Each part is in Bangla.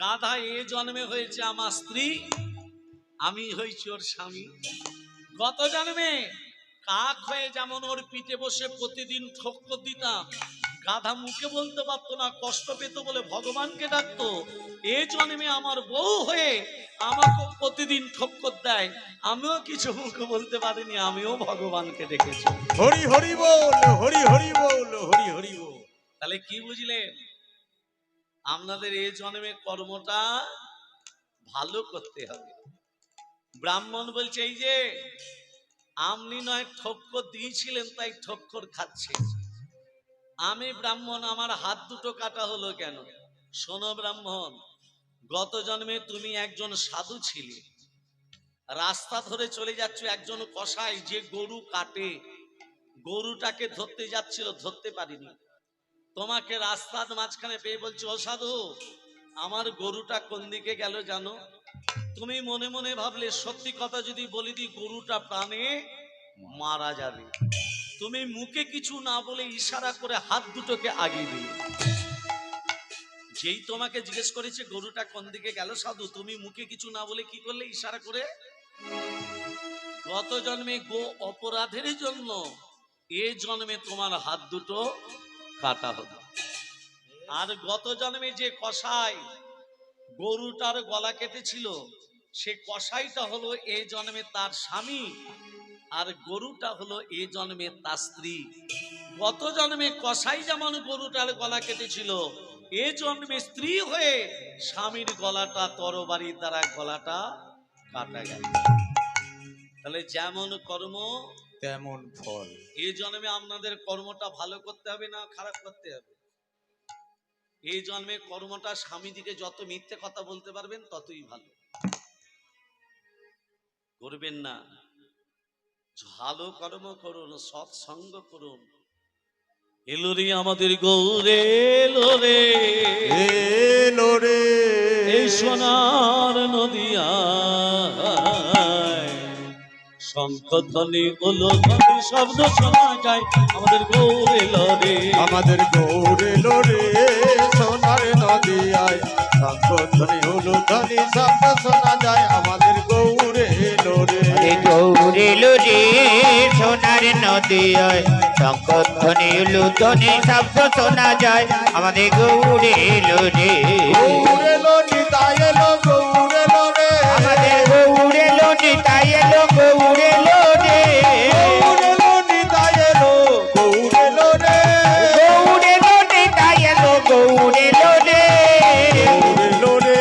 গাধা এ জন্মে হয়েছে আমার স্ত্রী, আমি হয়েছি ওর স্বামী। গত জন্মে কাক হয়ে যেমন ওর পিঠে বসে প্রতিদিন ঠক্কর দিতাম, গাধা মুখে বলতে পারতো না, কষ্ট পেত বলে ভগবানকে ডাকতো। এই জন্মে আমার বউ হয়ে আমাকে প্রতিদিন ঠক্কর দেয়, আমিও কিছু মুখে বলতে পারিনি, আমিও ভগবানকে ডেকেছি। হরি হরি বল, হরি হরি বল, হরি হরি বল। তাহলে কি বুঝলেন? আপনাদের এই জন্মে কর্মটা ভালো করতে হবে। ব্রাহ্মণ বলছে এই যে আপনি নয় ঠক্কর দিয়েছিলেন তাই ঠক্কর খাচ্ছে, আমি ব্রাহ্মণ আমার হাত দুটো কাটা হলো কেন? শোনো ব্রাহ্মণ, গত জন্মে তুমি একজন সাধু ছিলে, রাস্তা ধরে চলে যাচ্ছ, একজন কসাই যে গরু কাটে, গরুটাকে ধরতে যাচ্ছিল, ধরতে পারিনি, তোমাকে রাস্তার মাঝখানে পেয়ে বলছে ও সাধু আমার গরুটা কোন দিকে গেল জানো? তুমি মনে মনে ভাবলে সত্যি কথা যদি বলি দিই গরুটা প্রাণে মারা যাবে, তুমি মুখে কিছু না বলে ইশারা করে হাত দুটোকে আগিয়ে দিলে। যেই তোমাকে জিজ্ঞেস করেছে গরুটা কোন দিকে গেল সাধু, তুমি মুখে কিছু না বলে কি করলে? ইশারা করে। গত জন্মে গো অপরাধের জন্য এ জন্মে তোমার হাত দুটো কাটা হলো। আর গত জন্মে যে কসাই গরুটার গলা কেটেছিল, সে কসাইটা হলো এ জন্মে তার স্বামী, আর গরুটা হলো এ জন্মে তার স্ত্রী। গত জন্মে কসাই যেমন গরুটার গলা কেটেছিল, এ জন্মে স্ত্রী হয়ে স্বামীর গলাটা তরবারির দ্বারা গলাটা কাটা গেল। তাহলে যেমন কর্ম তেমন ফল। এই জন্মে আপনাদের কর্মটা ভালো করতে হবে না খারাপ করতে হবে? এই জন্মে কর্মটা স্বামীজিকে যত মিথ্যে কথা বলতে পারবেন ততই ভালো। করবেন না, ভালো কর্ম করুন, সৎসঙ্গ করুন। এলো রে আমাদের গৌরে, এলো রে, এলো রে এই সোনার নদিয়া, শঙ্খধ্বনি উলধ্বনি শব্দ শোনা যায়, আমাদের গৌর এলো রে, আমাদের গৌর এলো রে সোনার নদিয়ায়, শঙ্খধ্বনি উলুধ্বনি শব্দ শোনা যায়, আমাদের গৌর এলো রে, গৌর এলো রে সোনার নদিয়ায়, শঙ্খধ্বনি উলুধ্বনি শব্দ শোনা যায়, আমাদের গৌর এলো রে, গৌর এলো নিতাই এলো গৌর এলো রে, আমাদের গৌর এলো নিতাই এলো গৌর এলো রে, গৌর এলো নিতাই এলো গৌর এলো রে, গৌর এলো নিতাই এলো গৌর এলো রে, গৌর এলো রে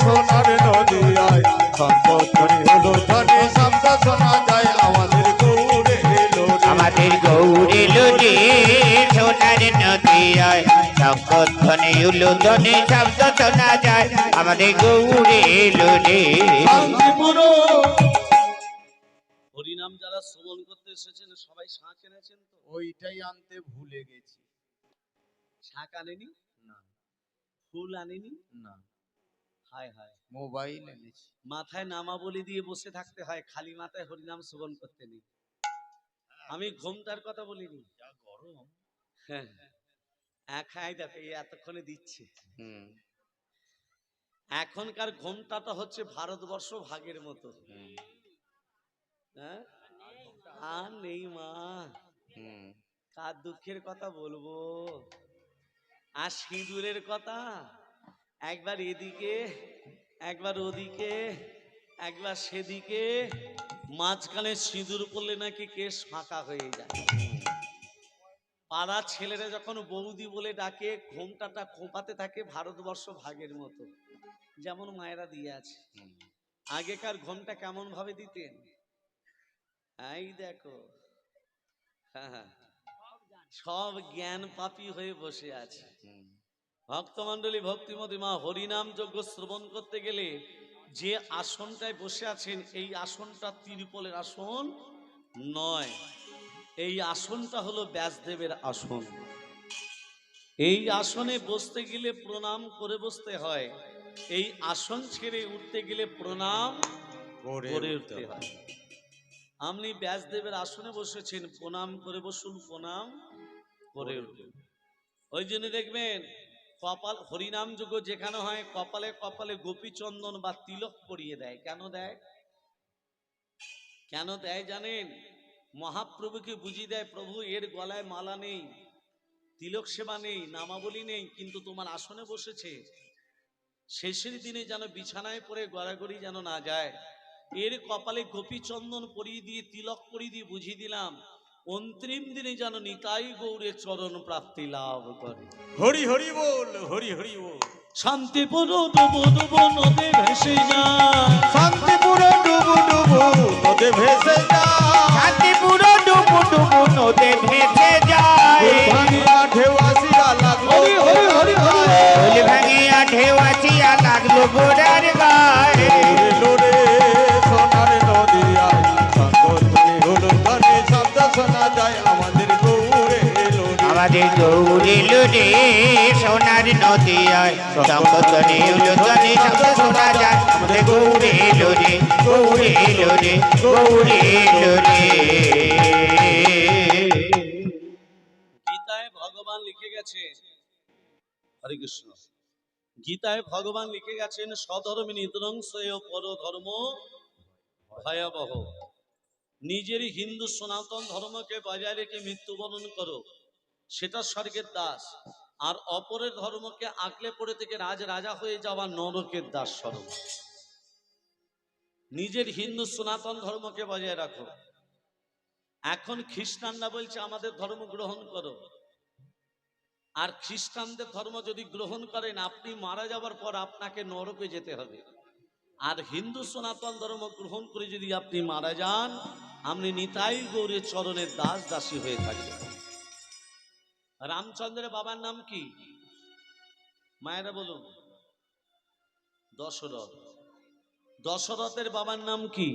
সোনার নদিয়ায়, শঙ্খধ্বনি উলুধ্বনি শব্দ শোনা যায়, আমাদের গৌর এলো রে, আমাদের গৌর এলো রে সোনার নদিয়ায়, শঙ্খধ্বনি উলুধ্বনি শব্দ শোনা যায়, আমাদের গৌর এলো রে। হরিনাম যারা শ্রবণ করতে এসেছেন সবাই শাঁখ এনেছেন তো? ওইটাই আনতে ভুলে গেছি। শাঁখ আনেনি? না ফুল আনেনি? না, হায় হায়, মোবাইল এনেছি। মাথায় নামাবলি দিয়ে বসে থাকতে হয়, খালি মাথায় হরিনাম শ্রবণ করতে নেই। আমি ঘুমটার কথা বলিনি, যা গরম। হ্যাঁ একাই দেখো এই এতক্ষণে দিচ্ছে। এখনকার ঘুমটাটা হচ্ছে ভারতবর্ষ ভাগের মতো, হ্যাঁ আর নেই মা, কার দুঃখের কথা বলবো, আর সিঁদুরের কথা, একবার এদিকে একবার ওদিকে একবার সেদিকে, মাঝখানে সিঁদুর পড়লে নাকি কেশ ফাঁকা হয়ে যায়। পাড়ার ছেলেরা যখন বৌদি বলে ডাকে ঘোমটাটা খোঁপাতে থাকে ভারতবর্ষ ভাগের মতো, যেমন মায়েরা দিয়ে আছে। আগেকার ঘোমটা কেমন ভাবে দিতেন, এই দেখো, হ্যাঁ সব জ্ঞান পাপী হয়ে বসে আছে। ভক্তমন্ডলী ভক্তিমতী মা, হরিনাম যজ্ঞ শ্রবণ করতে গেলে যে আসনটায় বসে আছেন এই আসনটা তিরুপলের আসন নয়, এই আসনটা হলো ব্যাসদেবের আসন। এই আসনে বসতে গেলে প্রণাম করে বসতে হয়, এই আসন ছেড়ে উঠতে গেলে প্রণাম করে উঠতে হয়। আপনি ব্যাসদেবের আসনে বসেছেন, প্রণাম করে বসুন, প্রণাম করে উঠুন। ওই জন্য দেখবেন কপাল হরিনাম যুগ যেখানে হয় কপালে কপালে গোপীচন্দন বা তিলক পরিয়ে দেয়। কেন দেয়? কেন দেয় জানেন? মহাপ্রভুকে বুঝিয়ে দেয়, প্রভু এর গলায় মালা নেই, তিলক সেবা নেই, নামাবলী নেই, কিন্তু তোমার আসনে বসেছে, শেষের দিনে যেন বিছানায় পড়ে গড়াগড়ি যেন না যায়। এর কপালে গোপীচন্দন পরিয়ে দিয়ে তিলক পরিয়ে দিয়ে বুঝিয়ে দিলাম, অন্তিম দিনে যেন নিতাই গৌরের চরণ প্রাপ্তি লাভ করে। হরি হরি বল, হরি হরি বল। শান্তিপুর ডুবু ডুবু নদে ভেসে যায়, শান্তিপুর ডুবু ডুবু নদে ভেসে যায়, শান্তিপুর ডুবু ডুবু নদে ভেসে যায়, ভাঙিয়া ঢেউ আসিয়া লাগলো হরি হরি হরি হরি। ফুল ভাঙিয়া ঢেউ আসিয়া লাগলো গোড়ার গায়ে। লোরে সোনার নদিয়ায় সাঙ্গধ্বনি হলো ধ্বনি শব্দ শোনা যায় আমাদের গৌরে লোরে। আমাদের গৌরী লোরে সোনার নদিয়ায় শঙ্খধ্বনি উলুধ্বনি শব্দ শোনা যায়। আমাদের গৌরী লোরে, গৌরী লোরে, গৌরী লোরে। গীতায় ভগবান লিখে গেছে, হরে কৃষ্ণ, গীতায় ভগবান লিখে গেছেন, স্বধর্মে নিদ্রংসেয় পরধর্ম ভয়াবহ। নিজের হিন্দু সনাতন ধর্মকে বজায় রেখে মৃত্যুবরণ করো, সেটা স্বর্গের দাস। আর অপরের ধর্মকে আঁকলে পড়ে থেকে রাজা হয়ে যাওয়া নরকের দাস স্বরূপ। নিজের হিন্দু সনাতন ধর্মকে বজায় রাখো। এখন খ্রিস্টানরা বলছে আমাদের ধর্ম গ্রহণ করো, আর খ্রিস্টানদের ধর্ম যদি গ্রহণ করেন আপনি মারা যাবার পর আপনাকে নরকে যেতে হবে। আর হিন্দু সনাতন ধর্ম গ্রহণ করে যদি আপনি মারা যান, আপনি নিতাই গৌরের চরণের দাস দাসী হয়ে থাকবেন। রামচন্দ্রের বাবার নাম কি? মায়েরা বলুন। দশরথ। দশরথের বাবার নাম কি?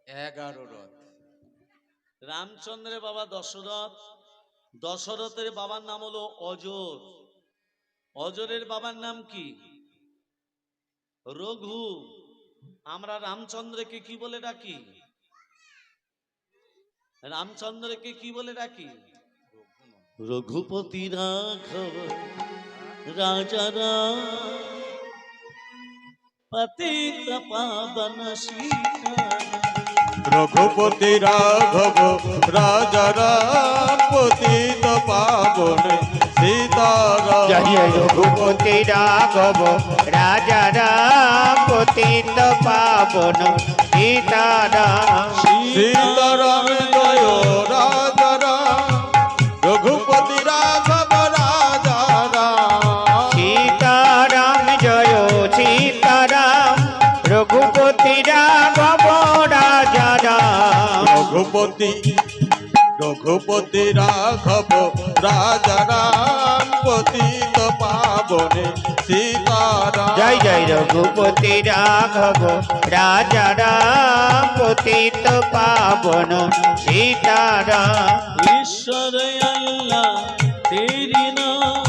11 রথ। রামচন্দ্রের বাবা দশরথ। দশরথের বাবার নাম হলো অজর। অজরের বাবার নাম কি? রঘু। আমরা রামচন্দ্রকে কি বলে ডাকি? রামচন্দ্রকে কি বলে ডাকি? রঘুপতি রাঘব রাজা রাম পতিত পাবন সীতারাম। রঘুপতি রাঘব রাজা রাম পতিত পাবন সীতারাম। জয় রঘুপতি রাঘব রাজা রাম পতিত পাবন সীতারাম। সীতারাম জয় রাজা রাম রঘুপতি রাঘব রাজা রাম। সীতারাম জয় সীতারাম রঘুপতি রাঘব রাজা রাম। রঘুপতি রাঘব রাজা রাম পতিত পাবনে সীতারাম। জয় জয় রঘুপতি রাঘব রাজা রাম পতিত পাবন সীতারাম। ईश्वर अल्लाह तेरी नाम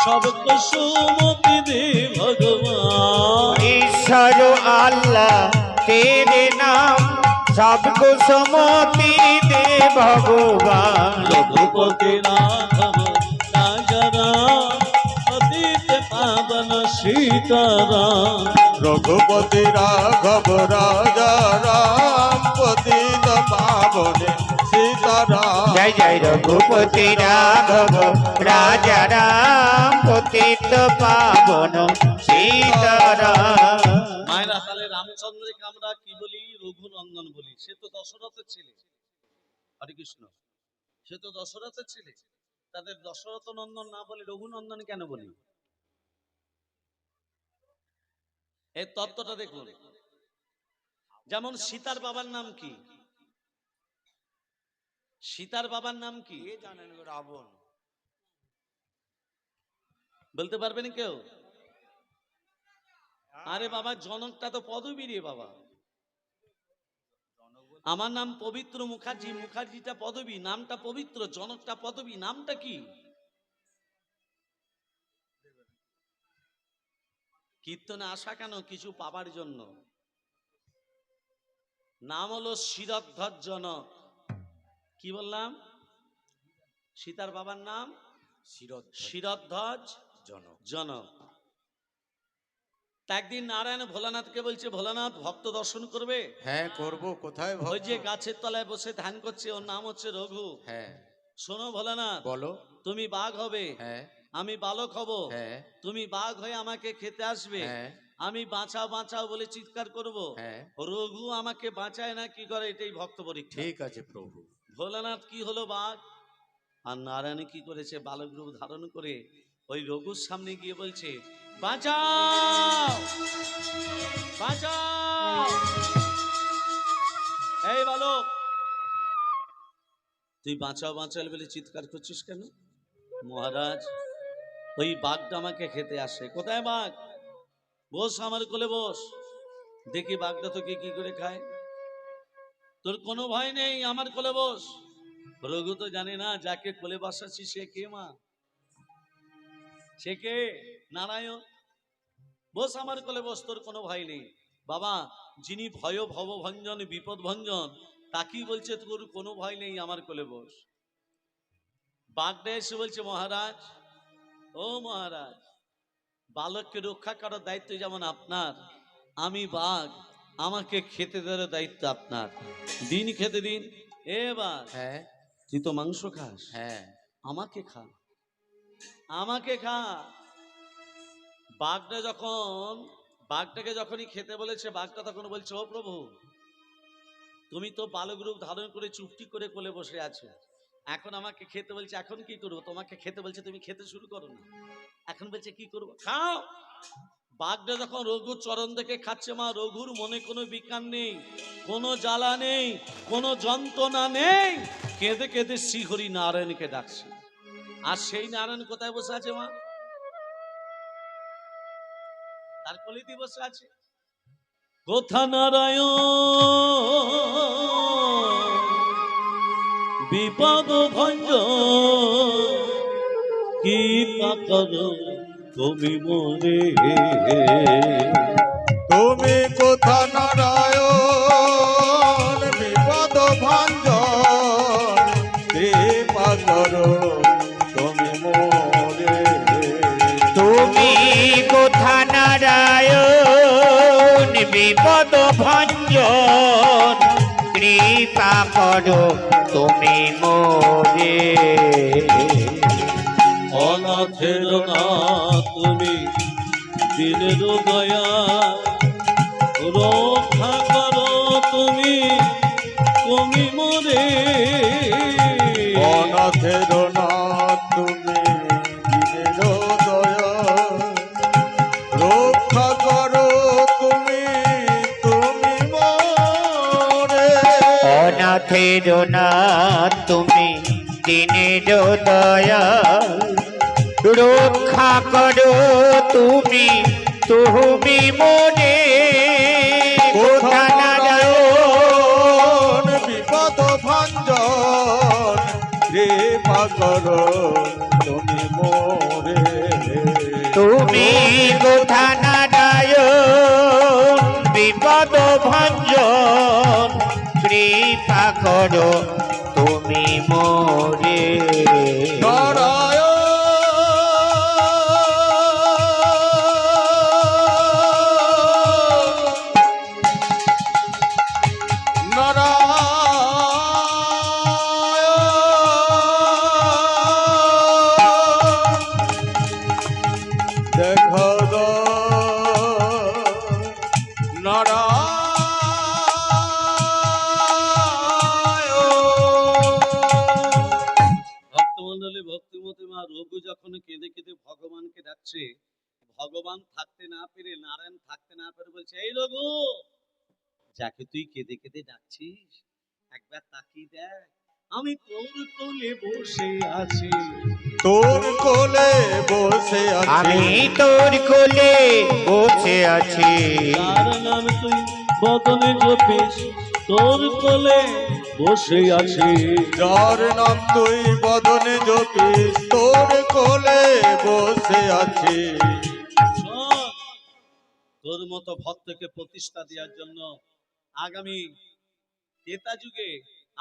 सबको सुमति दे भगवान। ঈশ্বর আল্লাহ তেরে নাম সবকো সমতি দে ভগবান। रघुपति राघव राजा राम पतित पावन सीताराम। রঘুপতি রাঘব রাজা রাম পতিত পাবনে সীতারাম। জয় জয় রঘুপতি রাঘব রাজা রাম পতিত পাবন সীতারাম। মায়েরা তাহলে রামচন্দ্রকে আমরা কি বলি? রঘুনন্দন বলি। সে তো দশরথের ছেলে। হরে কৃষ্ণ। সে তো দশরথের ছেলে, তাদের দশরথ নন্দন না বলে রঘুনন্দন কেন বলি? এই তত্ত্বটা দেখুন। যেমন সীতার বাবার নাম কি? সীতার বাবার নাম কি জানেন? রাবণ। বলতে পারবেন কেউ? আরে বাবা, জনকটা তো পদবী রে বাবা। আমার নাম পবিত্র মুখার্জি, মুখার্জিটা পদবী, নামটা পবিত্র, জনকটা পদবী, নামটা কি? কীর্তনে আসা কেন? কিছু পাবার জন্য। নাম হলো শিরধ্বজ জনক। কি বললাম? সীতার বাবার নাম শিরধ্বজ জনক। তা একদিন নারায়ণ ভোলানাথকে বলছে, ভোলানাথ ভক্ত দর্শন করবে? হ্যাঁ করব। কোথায় ওই ভক্ত? যে গাছের তলায় বসে ধ্যান করছে, ওর নাম হচ্ছে রঘু। হ্যাঁ শোনো ভোলানাথ, বলো। তুমি বাঘ হবে, হ্যাঁ আমি বালক হব। হ্যাঁ তুমি বাঘ হয়ে আমাকে খেতে আসবে, হ্যাঁ আমি বাঁচাও বাঁচাও বলে চিৎকার করব। হ্যাঁ রঘু আমাকে বাঁচায় না কি করে, এটাই ভক্ত পরীক্ষা। ঠিক আছে প্রভু। ভোলানাথ কি হলো বাঘ, আর নারায়ণ কি করেছে, বালক রূপ ধারণ করে ওই রঘুর সামনে গিয়ে বলছে, বাঁচাও বাঁচাও। এই বালক, তুই বাঁচাও বাঁচাও বলে চিৎকার করছিস কেন? মহারাজ, ওই বাঘটা আমাকে খেতে আসে। কোথায় বাঘ? বস আমার কোলে বস, দেখি বাঘটা তোকে কি করে খায়। তোর কোনো ভয় নেই, আমার কোলে বস। রঘু তো জানে না যাকে কোলে বসাচ্ছি সে কে মা, সে কে? নারায়ণ। বস আমার কোলে বস, তোর কোনো ভয় নেই। বাবা, যিনি ভয় ভব ভঞ্জন বিপদ ভঞ্জন, তাকেই বলছে তোর কোনো ভয় নেই, আমার কোলে বস। বাঘটা এসে বলছে, মহারাজ, ও মহারাজ, বালককে রক্ষা করার দায়িত্ব যেমন আপনার, আমি বাঘ, আমাকে খেতে দেওয়ার দায়িত্ব আপনার। দিন খেতে দিন। এ বাঘ, হ্যাঁ তুই তো মাংস খাস, হ্যাঁ আমাকে খা, আমাকে খা। বাঘটা যখন, বাঘটাকে যখনই খেতে বলেছে, বাঘটা তখন বলছে, ও প্রভু, তুমি তো বালক রূপ ধারণ করে চুপটি করে কোলে বসে আছো, এখন আমাকে খেতে বলছে, এখন কি করবো? তোমাকে খেতে বলছে, তুমি খেতে শুরু করো না। এখন বলছে কি করবো? খাও। বাঘটা যখন রঘুর চরণ থেকে খাচ্ছে, মা, রঘুর মনে কোনো বিকার নেই, কোনো জ্বালা নেই, কোনো যন্ত্রণা নেই, কেঁদে কেঁদে শ্রীহরি নারায়ণকে ডাকছে। আর সেই নারায়ণ কোথায় বসে আছে মা? তার কলিতে বসে আছে। কোথা নারায়ণ বিপদ ভঞ্জন, কি পাকর তুমি মোরে। তুমি কোথা নারায়ণ বিপদ ভঞ্জন, কৃপা করো তুমি মোরে। তুমি কোথা নারায়ণ বিপদ ভঞ্জন, কৃপা করো তুমি মোরে। অনাথের না তুমি দিনের দয়া, রক্ষা করো তুমি, তুমি মোরে। অনাথের না তুমি দিনের দয়া, রক্ষা করো তুমি, তুমি মোরে। অনাথের নাথ তুমি দিনের দয়াল, রক্ষা করো তুমি, তুমি মোরে। কোথা নারায়ণ বিপদ ভঞ্জন, কৃপা করো তুমি মোরে। তুমি কোথা নারায়ণ বিপদ ভঞ্জন, কৃপা করো তুমি মোরে। দেখো গো ভক্তমন্ডলী, ভক্তিমতী মা, রঘু যখন কেঁদে কেঁদে ভগবানকে ডাকছে, ভগবান থাকতে না পেরে, নারায়ণ থাকতে না পেরে বলছে, এই রঘু, যাকে তুই কেঁদে কেঁদে ডাকছিস, একবার তাকিয়ে দেখ, আমি তোর কোলে বসে আছি। তোর কোলে বসে আমি আছি, তোর কোলে বসে আছি। তার নাম তুই বদনে জপিস, তোর কোলে বসে আছি। যার নাম তুই বদনে জপিস, তোর কোলে বসে আছি। শোন, তোর মতো ভক্তকে প্রতিষ্ঠা দেওয়ার জন্য আগামী ত্রেতা যুগে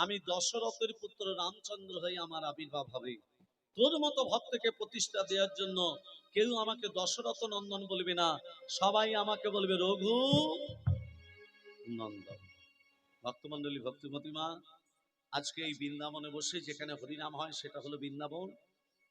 আমি দশরথের পুত্র রামচন্দ্র হয়ে আমার আবির্ভাব হবে। তোর মতো ভক্তকে প্রতিষ্ঠা দেওয়ার জন্য কেউ আমাকে দশরথ নন্দন বলবে না, সবাই আমাকে বলবে রঘু নন্দন। ভক্তমন্ডলী, ভক্তিমতী মা, আজকে এই বৃন্দাবনে বসে যেখানে হরিনাম হয় সেটা হলো বৃন্দাবন,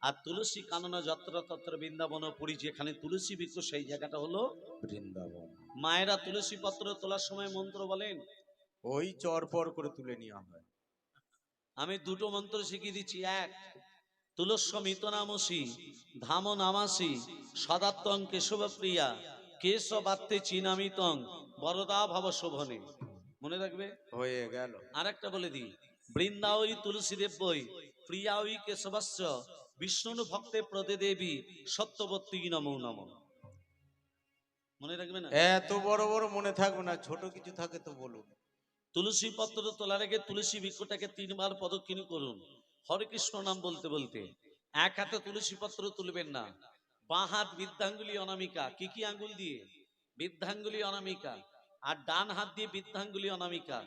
আর তুলসী কাননা যত্র তত্র বৃন্দাবন পুরী, যেখানে তুলসী বৃক্ষ সেই জায়গাটা হলো বৃন্দাবন। মায়েরা তুলসী পত্র তোলার সময় মন্ত্র বলেন, ওই চরপর করে তুলে নেওয়া হয়। আমি দুটো মন্ত্র শিখিয়ে দিচ্ছি। এক, তুলস্য মিতনামসি ধাম নামাসি সদাত্তং কেশবপ্রিয়া কেশবাত্তে চিনামিতং বরদা ভব শোভনে। মনে রাখবে? হয়ে গেল। আর একটা বলে দিই, বৃন্দাওই তুলসী দেব্যই প্রিয়াওই কেশবাস্য বিষ্ণু ভক্তে প্রদে দেবী সত্যবতী নমো নমঃ। মনে রাখবে না? এত বড় বড় মনে থাকবে না, ছোট কিছু থাকে তো বলুন। তুলসী পত্র তোলার আগে তুলসী বৃক্ষটাকে 3 বার প্রদক্ষিণ করুন, হরে কৃষ্ণ নাম বলতে বলতে। এক হাতে তুলসী পত্র তুলবেন না, বাঁ হাত বৃদ্ধাঙ্গুলি অনামিকা। কি কি আঙ্গুল দিয়ে? বৃদ্ধাঙ্গুলি অনামিকা। আর ডান হাত দিয়ে বৃদ্ধাঙ্গুলি অনামিকা।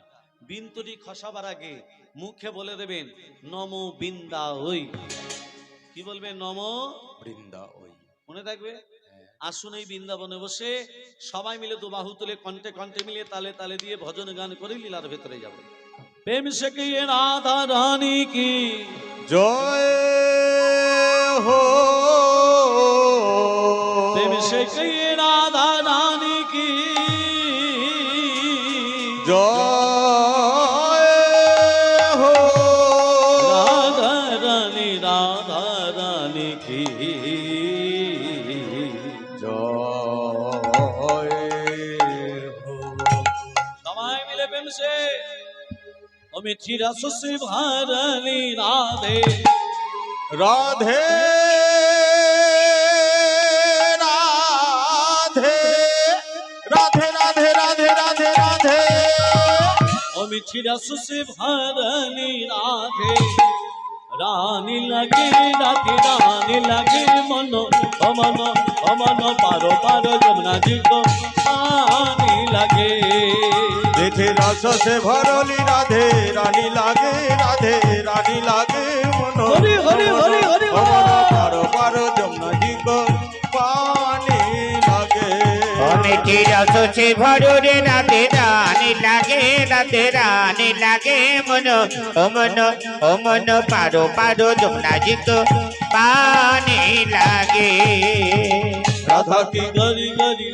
বিন্দুটি খসাবার আগে মুখে বলে দেবেন নমো বৃন্দা ওই। কি বলবেন? নমো বৃন্দা ওই। মনে থাকবে? আসুন এই বৃন্দাবনে বসে সবাই মিলে দু বাহু তুলে কণ্ঠে কণ্ঠে মিলিয়ে তালে তালে দিয়ে ভজন গান করে লীলার ভেতরে যাবে। প্রেম সে কি রাধা রানী কি জয় হো, প্রেম সে কি রাধা রানী কি জয় হো, রাধা রানী কি জয় হো। সবাই মিলে প্রেম সে ও মিঠি রস সে ভরলি রাধে রাধে রাধে রাধে রাধে রাধে রাধে রাধে, ও মিঠি রস সে ভরলি রাধে রানী লাগে রাধে রানী লাগে মন ও মন ও মন পারো পারো যমুনা জিত পানি লাগে। দেখে রস সে ভরলি রাধে রানী লাগে, রাধে রানী লাগে মন, হরি হরি হরি হরি ও মন পারো পারো যমুনা জিত পানি লাগে। মিঠি রস সে ভরুরে রাধে রানী লাগে, রাধে রানী লাগে মন ও মন ও মন পারো পারো যমুনা জিত পানি লাগে। রাধা কি গরি গরি